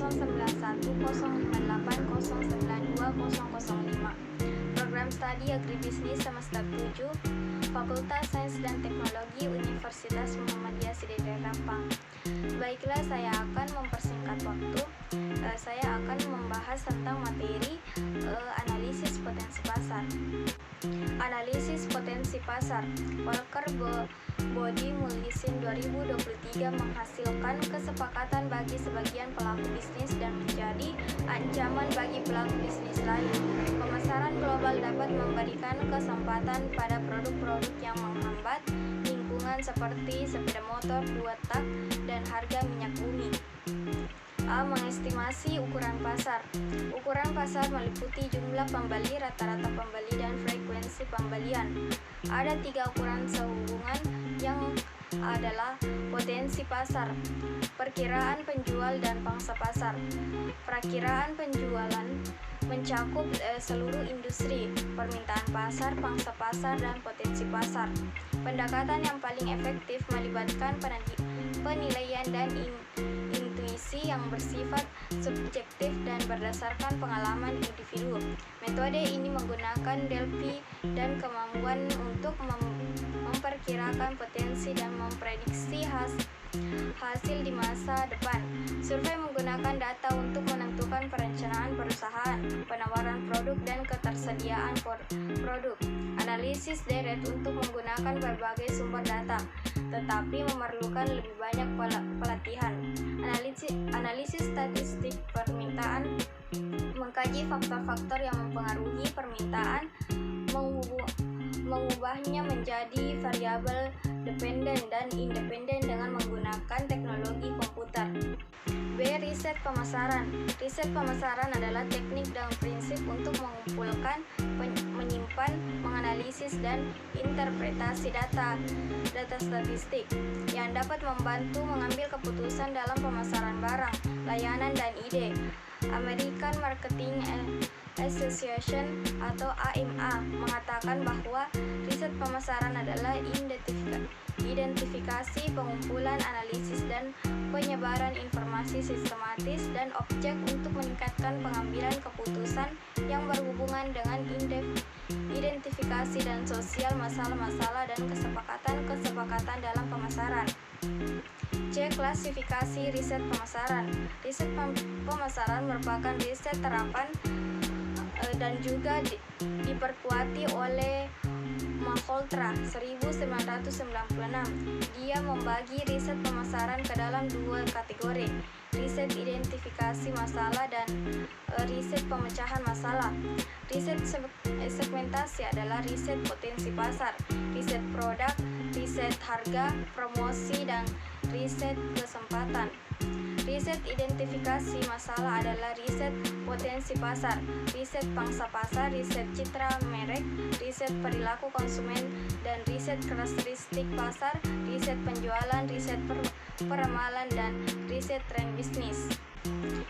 091 058 092 005. Program Studi Agribisnis Semester 7, Fakultas Sains dan Teknologi Universitas Muhammadiyah Sidere Rampang. Baiklah, saya akan mempersingkat waktu. Saya akan membahas tentang materi analisis potensi pasar. Analisis potensi pasar. Walker Body Mullisin 2023 menghasilkan kesepakatan bagi sebagian pelaku bisnis dan menjadi ancaman bagi pelaku bisnis lain. Pemasaran global dapat memberikan kesempatan pada produk-produk yang menghambat lingkungan seperti sepeda motor 2 tak dan harga minyak bumi. A. Mengestimasi ukuran pasar. Ukuran pasar meliputi jumlah pembeli, rata-rata pembeli, dan frekuensi pembelian. Ada 3 ukuran sehubungan yang adalah potensi pasar, perkiraan penjual, dan pangsa pasar. Perakiraan penjualan mencakup seluruh industri, permintaan pasar, pangsa pasar, dan potensi pasar. Pendekatan yang paling efektif melibatkan penilaian dan intuisi yang bersifat subjektif dan berdasarkan pengalaman individu. Metode ini menggunakan Delphi dan kemampuan untuk memperkirakan potensi dan memprediksi hasil di masa depan. Survei menggunakan data untuk menentukan perencanaan perusahaan, penawaran produk, dan ketersediaan produk. Analisis deret untuk menggunakan berbagai sumber data, tetapi memerlukan lebih banyak pelatihan. Analisis statistik permintaan mengkaji faktor-faktor yang mempengaruhi permintaan, mengubahnya menjadi variabel dependen dan independen dengan menggunakan teknologi komputer. B. Riset pemasaran. Riset pemasaran adalah teknik dan prinsip untuk mengumpulkan, menyimpan, menganalisis, dan interpretasi data statistik yang dapat membantu mengambil keputusan dalam pemasaran barang, layanan, dan ide. American Marketing Association atau AMA mengatakan bahwa riset pemasaran adalah identifikasi, pengumpulan, analisis, dan penyebaran informasi sistematis dan objek untuk meningkatkan pengambilan keputusan yang berhubungan dengan identifikasi dan sosial masalah-masalah dan kesepakatan dalam pemasaran. C. Klasifikasi riset pemasaran. Riset pemasaran merupakan riset terapan dan juga diperkuati oleh Malhotra 1996. Dia membagi riset pemasaran ke dalam 2 kategori, riset identifikasi masalah dan riset pemecahan masalah. Riset segmentasi adalah riset potensi pasar, riset produk, riset harga, promosi, dan riset kesempatan. Riset identifikasi masalah adalah riset potensi pasar, riset pangsa pasar, riset citra merek, riset perilaku konsumen, dan riset karakteristik pasar, riset penjualan, riset peramalan, dan riset tren bisnis.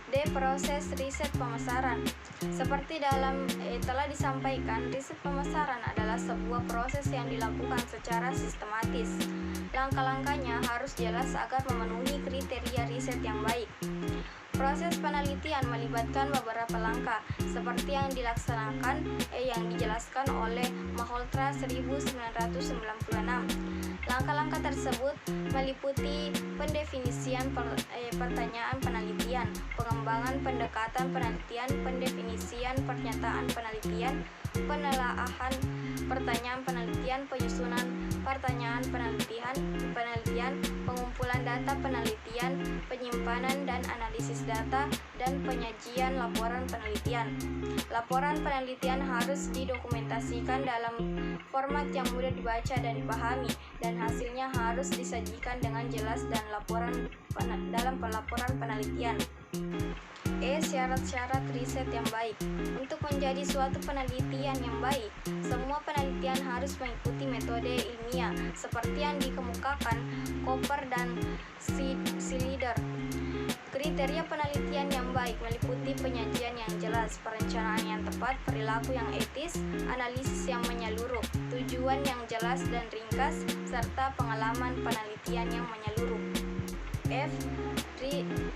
D. Proses riset pemasaran. Seperti telah disampaikan, riset pemasaran adalah sebuah proses yang dilakukan secara sistematis. Langkah-langkahnya harus jelas agar memenuhi kriteria riset yang baik. Proses penelitian melibatkan beberapa langkah, seperti yang dijelaskan oleh Malhotra 1996. Langkah-langkah tersebut meliputi pendefinisian pertanyaan penelitian, pengembangan pendekatan penelitian, pendefinisian pernyataan penelitian, penelaahan pertanyaan penelitian, penyusunan pertanyaan penelitian, pengumpulan data penelitian, penyimpanan dan analisis data, dan penyajian laporan penelitian. Laporan penelitian harus didokumentasikan dalam format yang mudah dibaca dan dipahami, dan hasilnya harus disajikan dengan jelas dan dalam pelaporan penelitian. E. Syarat-syarat riset yang baik. Untuk menjadi suatu penelitian yang baik, semua penelitian harus mengikuti metode ilmiah seperti yang dikemukakan Cooper dan Schleider. Kriteria penelitian yang baik meliputi penyajian yang jelas, perencanaan yang tepat, perilaku yang etis, analisis yang menyeluruh, tujuan yang jelas dan ringkas, serta pengalaman penelitian yang menyeluruh. F.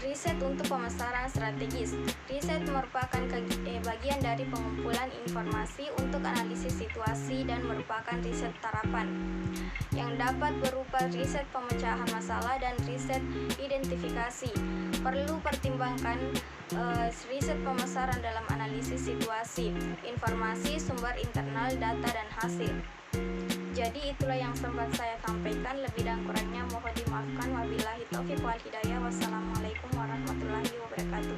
Riset untuk pemasaran strategis. Riset merupakan bagian dari pengumpulan informasi untuk analisis situasi dan merupakan riset terapan yang dapat berupa riset pemecahan masalah dan riset identifikasi. Perlu pertimbangkan riset pemasaran dalam analisis situasi, informasi, sumber internal, data, dan hasil. Jadi itulah yang sempat saya sampaikan, lebih dan kurangnya mohon dimaafkan. Wabillahi taufiq wal hidayah. Wassalamualaikum warahmatullahi wabarakatuh.